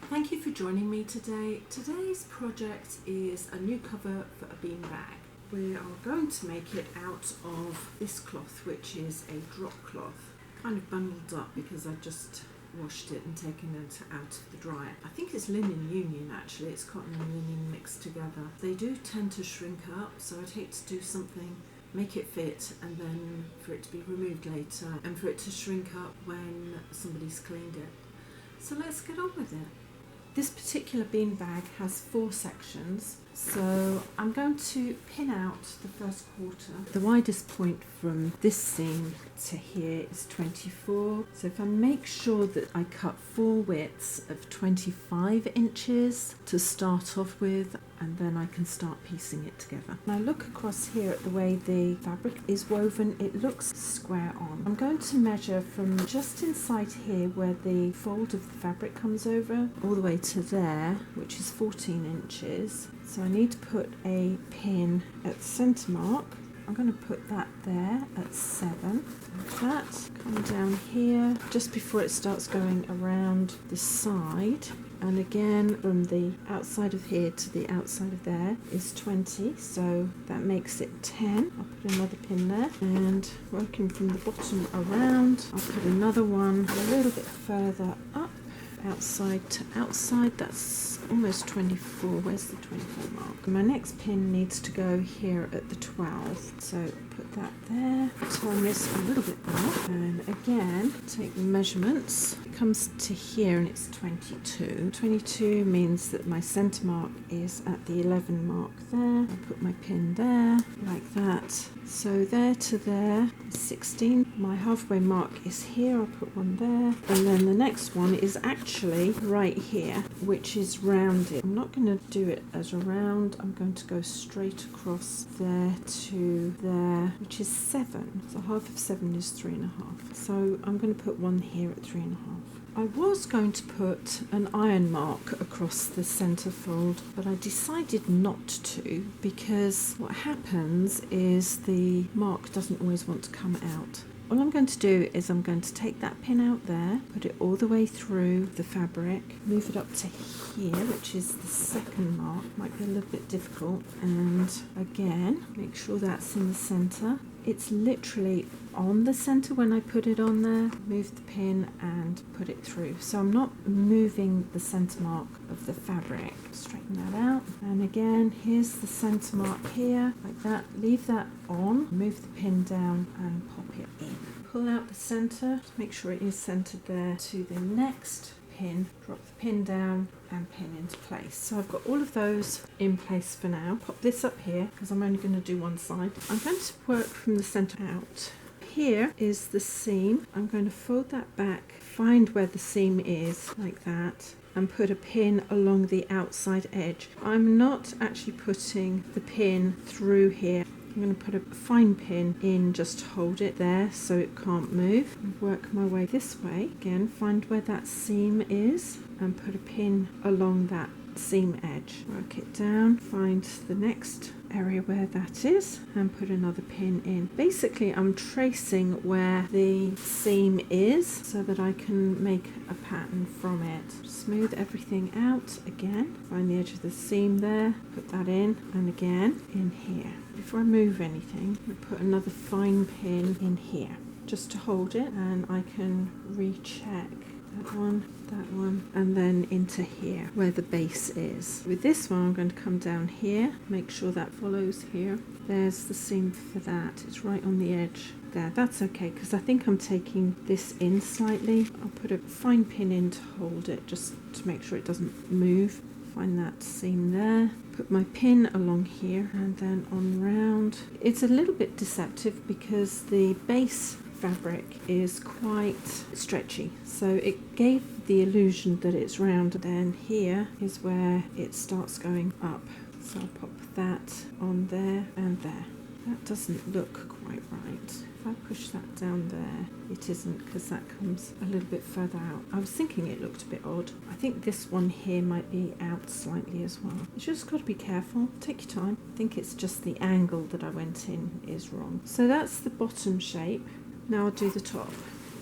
Thank you for joining me today. Today's project is a new cover for a beanbag. We are going to make it out of this cloth, which is a drop cloth, kind of bundled up because I just washed it and taken it out of the dryer. I think it's linen union actually, it's cotton and linen mixed together. They do tend to shrink up, so I'd hate to do something, make it fit and then for it to be removed later and for it to shrink up when somebody's cleaned it. So let's get on with it. This particular beanbag has 4 sections, so I'm going to pin out the first quarter. The widest point from this seam to here is 24, so if I make sure that I cut 4 widths of 25 inches to start off with, and then I can start piecing it together. Now look across here at the way the fabric is woven, it looks square on. I'm going to measure from just inside here where the fold of the fabric comes over all the way to there, which is 14 inches. So I need to put a pin at the centre mark. I'm going to put that there at 7, like that. Come down here just before it starts going around the side. And again, from the outside of here to the outside of there is 20, so that makes it 10. I'll put another pin there, and working from the bottom around, I'll put another one a little bit further up, outside to outside. That's almost 24. Where's the 24 mark? My next pin needs to go here at the 12, so put that there. Turn this a little bit more, and again take the measurements. It comes to here and it's 22. 22 means that my centre mark is at the 11 mark there. I'll put my pin there like that. So there to there is 16. My halfway mark is here. I'll put one there, and then the next one is actually right here, which is rounded. I'm not going to do it as a round. I'm going to go straight across there to there, which is 7. So half of 7 is 3.5. So I'm going to put one here at 3.5. I was going to put an iron mark across the centre fold, but I decided not to because what happens is the mark doesn't always want to come out. All I'm going to do is I'm going to take that pin out there, put it all the way through the fabric, move it up to here, which is the second mark. Might be a little bit difficult, and again make sure that's in the centre. It's literally on the centre when I put it on there. Move the pin and put it through. So I'm not moving the centre mark of the fabric. Straighten that out. And again, here's the centre mark here, like that. Leave that on, move the pin down and pop it in. Pull out the centre, make sure it is centred there to the next pin, drop the pin down and pin into place. So I've got all of those in place for now. Pop this up here because I'm only going to do one side. I'm going to work from the centre out. Here is the seam. I'm going to fold that back, find where the seam is like that, and put a pin along the outside edge. I'm not actually putting the pin through here. I'm going to put a fine pin in just to hold it there so it can't move. And work my way this way. Again, find where that seam is and put a pin along that seam edge. Work it down, find the next area where that is and put another pin in. Basically, I'm tracing where the seam is so that I can make a pattern from it. Smooth everything out again. Find the edge of the seam there, put that in, and again in here. Before I move anything, I'm going to put another fine pin in here just to hold it, and I can recheck that one, and then into here where the base is. With this one, I'm going to come down here, make sure that follows here. There's the seam for that. It's right on the edge there. That's okay because I think I'm taking this in slightly. I'll put a fine pin in to hold it just to make sure it doesn't move. Find that seam there, put my pin along here and then on round. It's a little bit deceptive because the base fabric is quite stretchy, so it gave the illusion that it's round. Then here is where it starts going up, so I'll pop that on there and there. That doesn't look quite right. If I push that down there, it isn't because that comes a little bit further out. I was thinking it looked a bit odd. I think this one here might be out slightly as well. You just got to be careful. Take your time. I think it's just the angle that I went in is wrong. So that's the bottom shape. Now I'll do the top.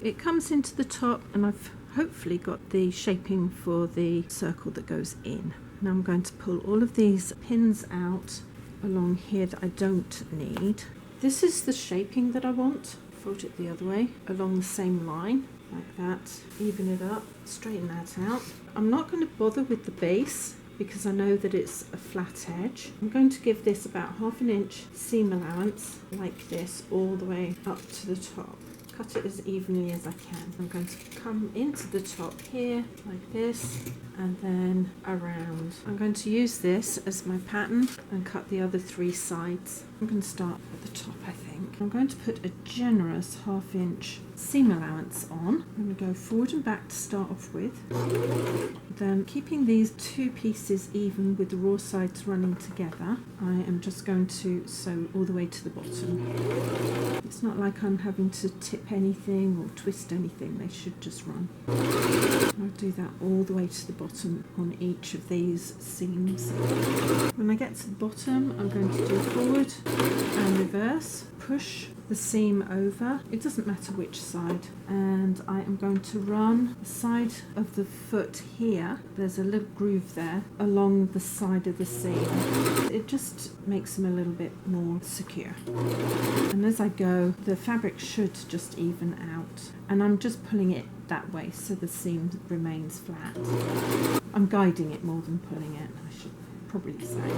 It comes into the top and I've hopefully got the shaping for the circle that goes in. Now I'm going to pull all of these pins out along here that I don't need. This is the shaping that I want. Fold it the other way along the same line like that. Even it up, straighten that out. I'm not going to bother with the base because I know that it's a flat edge. I'm going to give this about 1/2 inch seam allowance like this all the way up to the top. Cut it as evenly as I can. I'm going to come into the top here like this and then around. I'm going to use this as my pattern and cut the other 3 sides. I'm going to start at the top, I think. I'm going to put a generous 1/2 inch seam allowance on. I'm going to go forward and back to start off with. Then keeping these 2 pieces even with the raw sides running together, I am just going to sew all the way to the bottom. It's not like I'm having to tip anything or twist anything, they should just run. I'll do that all the way to the bottom on each of these seams. When I get to the bottom, I'm going to do forward and reverse, push the seam over, it doesn't matter which side, and I am going to run the side of the foot here, there's a little groove there, along the side of the seam. It just makes them a little bit more secure. And as I go, the fabric should just even out, and I'm just pulling it that way so the seam remains flat. I'm guiding it more than pulling it, I should probably say.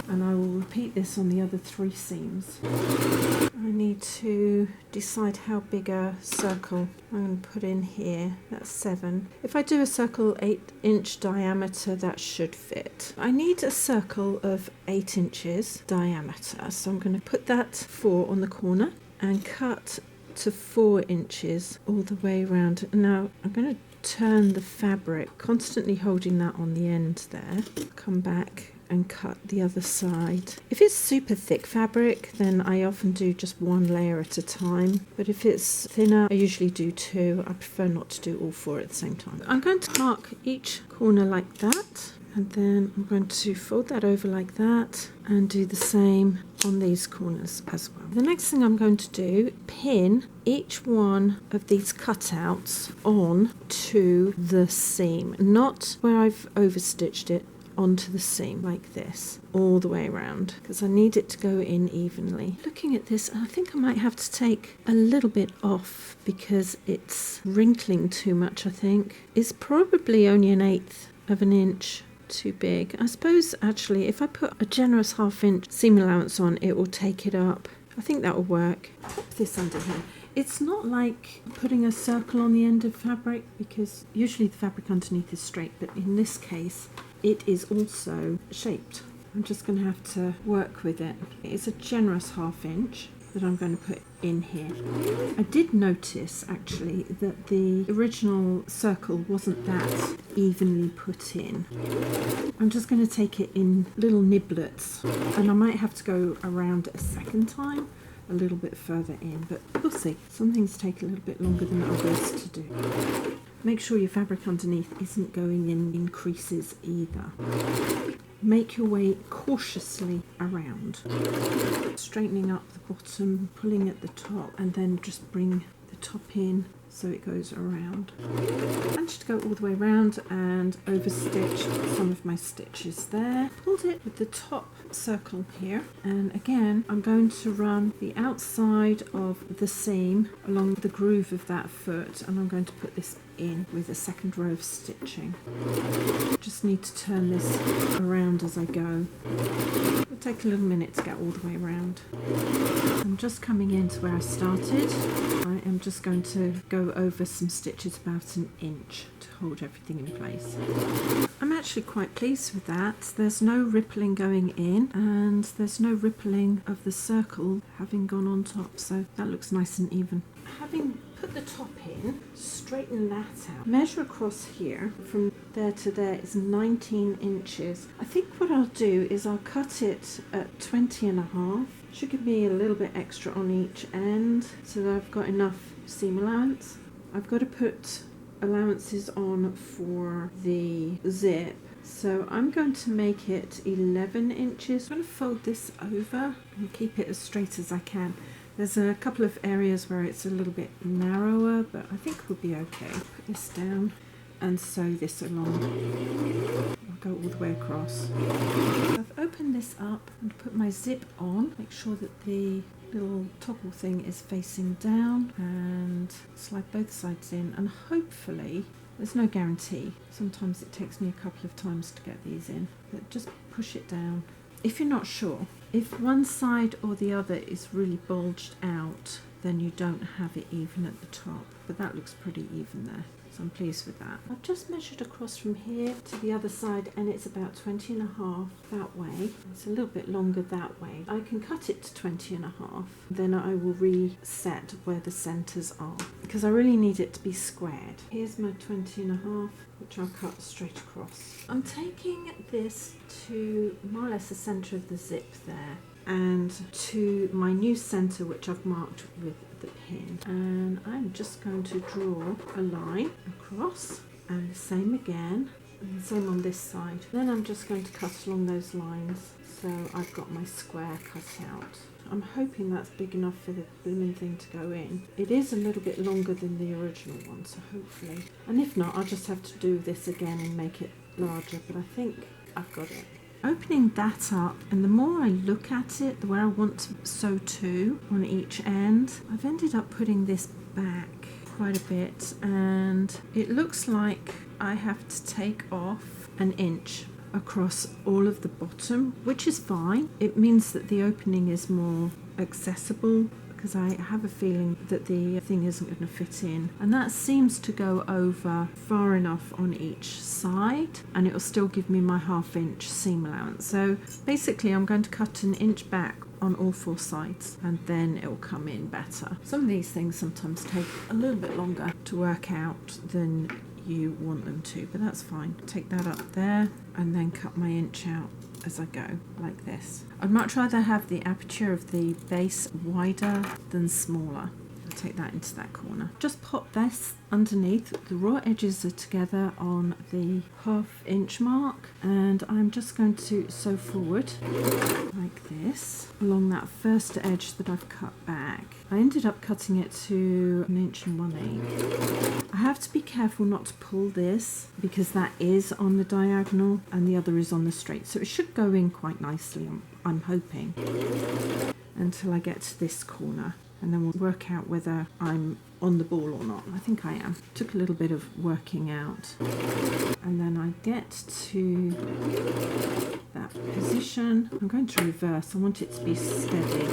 And I will repeat this on the other 3 seams. I need to decide how big a circle I'm going to put in here. That's 7. If I do a circle 8-inch diameter, that should fit. I need a circle of 8 inches diameter, so I'm going to put that 4 on the corner and cut to 4 inches all the way around. Now I'm going to turn the fabric, constantly holding that on the end there. Come back and cut the other side. If it's super thick fabric, then I often do just 1 layer at a time. But if it's thinner, I usually do 2. I prefer not to do all 4 at the same time. I'm going to mark each corner like that. And then I'm going to fold that over like that and do the same on these corners as well. The next thing I'm going to do, pin each one of these cutouts on to the seam, not where I've overstitched it, onto the seam like this all the way around, because I need it to go in evenly. Looking at this, I think I might have to take a little bit off because it's wrinkling too much. I think it's probably only 1/8 of an inch too big. I suppose actually if I put a generous 1/2 inch seam allowance on, it will take it up. I think that will work. Pop this under here. It's not like putting a circle on the end of fabric, because usually the fabric underneath is straight, but in this case it is also shaped. I'm just going to have to work with it. It's a generous 1/2 inch that I'm going to put in here. I did notice actually that the original circle wasn't that evenly put in. I'm just going to take it in little niblets, and I might have to go around a second time a little bit further in, but we'll see. Some things take a little bit longer than others to do. Make sure your fabric underneath isn't going in creases either. Make your way cautiously around, straightening up the bottom, pulling at the top, and then just bring the top in so it goes around. I managed to go all the way around and overstitched some of my stitches there. Pulled it with the top circle here, and again I'm going to run the outside of the seam along the groove of that foot, and I'm going to put this in with a second row of stitching. Just need to turn this around as I go. It'll take a little minute to get all the way around. I'm just coming into where I started. I am just going to go over some stitches about 1 inch to hold everything in place. I'm actually quite pleased with that. There's no rippling going in, and there's no rippling of the circle having gone on top, so that looks nice and even. Having put the top in, straighten that out. Measure across here from there to there is 19 inches. I think what I'll do is I'll cut it at 20.5. Should give me a little bit extra on each end so that I've got enough seam allowance. I've got to put allowances on for the zip, so I'm going to make it 11 inches. I'm going to fold this over and keep it as straight as I can. There's a couple of areas where it's a little bit narrower, but I think we'll be okay. Put this down and sew this along. I'll go all the way across. So I've opened this up and put my zip on. Make sure that the little toggle thing is facing down and slide both sides in, and hopefully, there's no guarantee. Sometimes it takes me a couple of times to get these in, but just push it down. If you're not sure, if one side or the other is really bulged out, then you don't have it even at the top, but that looks pretty even there. So I'm pleased with that. I've just measured across from here to the other side, and it's about 20.5 that way. It's a little bit longer that way. I can cut it to 20.5. Then I will reset where the centers are, because I really need it to be squared. Here's my 20.5, which I'll cut straight across. I'm taking this to more or less the center of the zip there, and to my new center, which I've marked with the pin, and I'm just going to draw a line across, and the same again, and the same on this side. Then I'm just going to cut along those lines, so I've got my square cut out. I'm hoping that's big enough for the blooming thing to go in. It is a little bit longer than the original one, so hopefully, and if not, I'll just have to do this again and make it larger, but I think I've got it. Opening that up, and the more I look at it, the where I want to sew to on each end, I've ended up putting this back quite a bit, and it looks like I have to take off an inch across all of the bottom, which is fine. It means that the opening is more accessible, because I have a feeling that the thing isn't going to fit in, and that seems to go over far enough on each side, and it will still give me my 1/2 inch seam allowance. So basically I'm going to cut an inch back on all 4 sides, and then it will come in better. Some of these things sometimes take a little bit longer to work out than you want them to, but that's fine. Take that up there and then cut my inch out as I go, like this. I'd much rather have the aperture of the base wider than smaller. I'll take that into that corner. Just pop this underneath. The raw edges are together on the 1/2 inch mark, and I'm just going to sew forward like this along that first edge that I've cut back. I ended up cutting it to 1 1/8. I have to be careful not to pull this, because that is on the diagonal and the other is on the straight, so it should go in quite nicely, I'm hoping, until I get to this corner, and then we'll work out whether I'm on the ball or not. I think I am. Took a little bit of working out, and then I get to that position. I'm going to reverse. I want it to be steady.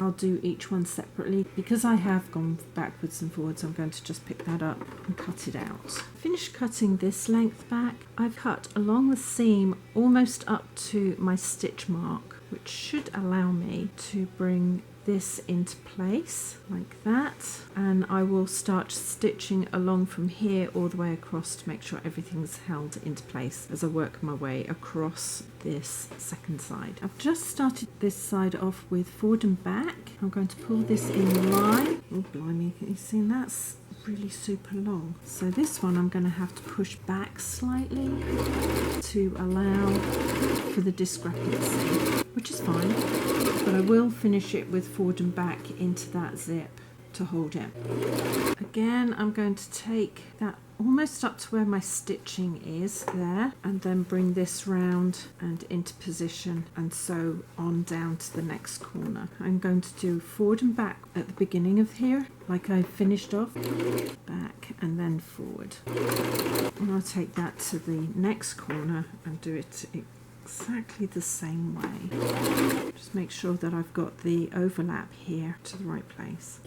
I'll do each one separately. Because I have gone backwards and forwards, I'm going to just pick that up and cut it out. Finished cutting this length back. I've cut along the seam almost up to my stitch mark, which should allow me to bring this into place like that, and I will start stitching along from here all the way across to make sure everything's held into place as I work my way across this second side. I've just started this side off with forward and back. I'm going to pull this in line. Oh blimey, can you see that's really super long? So this one I'm going to have to push back slightly to allow for the discrepancy, which is fine, but I will finish it with forward and back into that zip to hold it. Again, I'm going to take that almost up to where my stitching is there, and then bring this round and into position and sew on down to the next corner. I'm going to do forward and back at the beginning of here, like I finished off, back and then forward. And I'll take that to the next corner and do it exactly the same way. Just make sure that I've got the overlap here to the right place.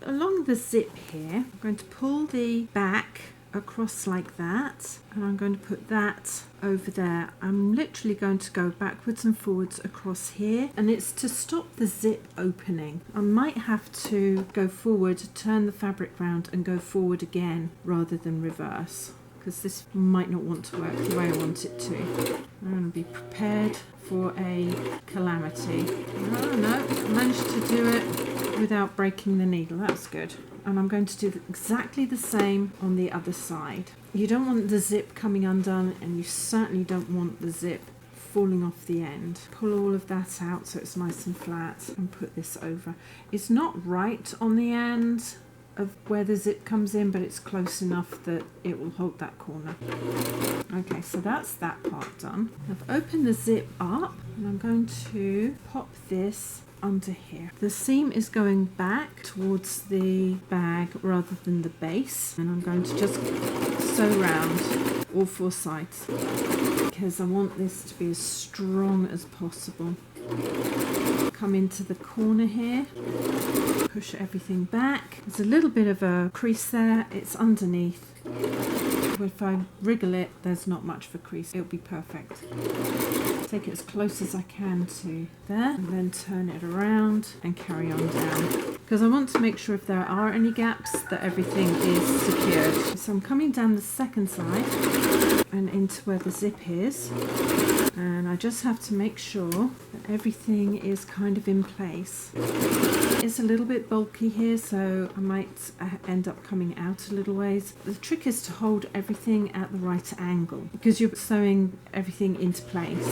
Along the zip here, I'm going to pull the back across like that, and I'm going to put that over there. I'm literally going to go backwards and forwards across here, and it's to stop the zip opening. I might have to go forward, turn the fabric round and go forward again rather than reverse, because this might not want to work the way I want it to. I'm going to be prepared for a calamity. Oh no, I managed to do it without breaking the needle. That's good. And I'm going to do exactly the same on the other side. You don't want the zip coming undone, and you certainly don't want the zip falling off the end. Pull all of that out so it's nice and flat and put this over. It's not right on the end of where the zip comes in, but it's close enough that it will hold that corner. Okay, so that's that part done. I've opened the zip up and I'm going to pop this under here. The seam is going back towards the bag rather than the base, and I'm going to just sew round all four sides because I want this to be as strong as possible. Come into the corner here, push everything back. There's a little bit of a crease there, it's underneath. If I wriggle it, there's not much of a crease, it'll be perfect. Take it as close as I can to there and then turn it around and carry on down, because I want to make sure if there are any gaps that everything is secured. So I'm coming down the second side and into where the zip is, and I just have to make sure that everything is kind of in place. It's a little bit bulky here, so I might end up coming out a little ways. The trick is to hold everything at the right angle because you're sewing everything into place.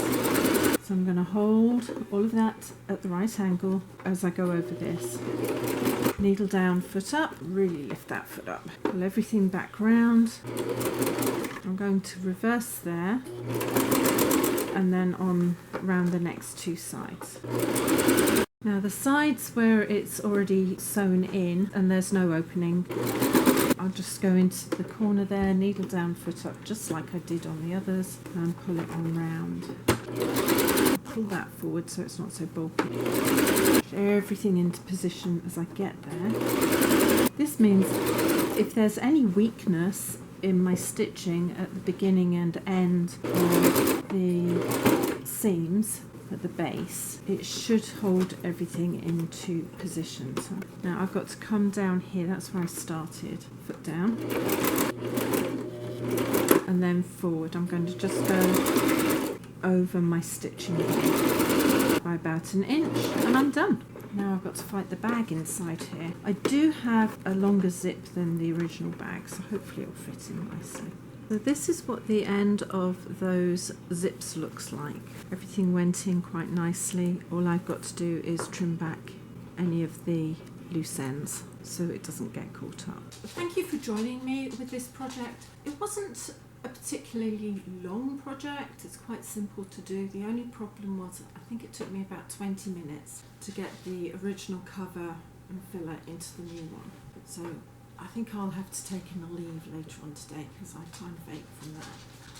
So I'm going to hold all of that at the right angle as I go over this. Needle down, foot up, really lift that foot up. Pull everything back round. I'm going to reverse there and then on round the next two sides. Now the sides where it's already sewn in and there's no opening, I'll just go into the corner there, needle down, foot up, just like I did on the others, and pull it on round. Pull that forward so it's not so bulky. Push everything into position as I get there. This means if there's any weakness in my stitching at the beginning and end of the seams at the base, it should hold everything into position. So now I've got to come down here, that's where I started, foot down and then forward. I'm going to just go over my stitching by about an inch and I'm done. Now I've got to fight the bag inside here. I do have a longer zip than the original bag, so hopefully it'll fit in nicely. So this is what the end of those zips looks like. Everything went in quite nicely. All I've got to do is trim back any of the loose ends so it doesn't get caught up. Thank you for joining me with this project. It wasn't a particularly long project, it's quite simple to do. The only problem was I think it took me about 20 minutes to get the original cover and filler into the new one. So I think I'll have to take in a leave later on today because I kind of ache from that.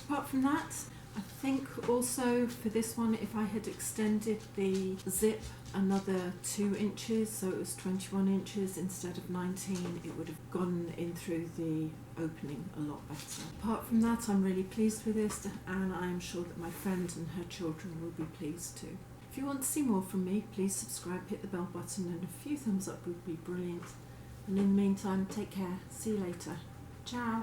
Apart from that, I think also for this one, if I had extended the zip another 2 inches, so it was 21 inches instead of 19, it would have gone in through the opening a lot better. Apart from that, I'm really pleased with this, and I'm sure that my friend and her children will be pleased too. If you want to see more from me, please subscribe, hit the bell button, and a few thumbs up would be brilliant. And in the meantime, take care. See you later. Ciao.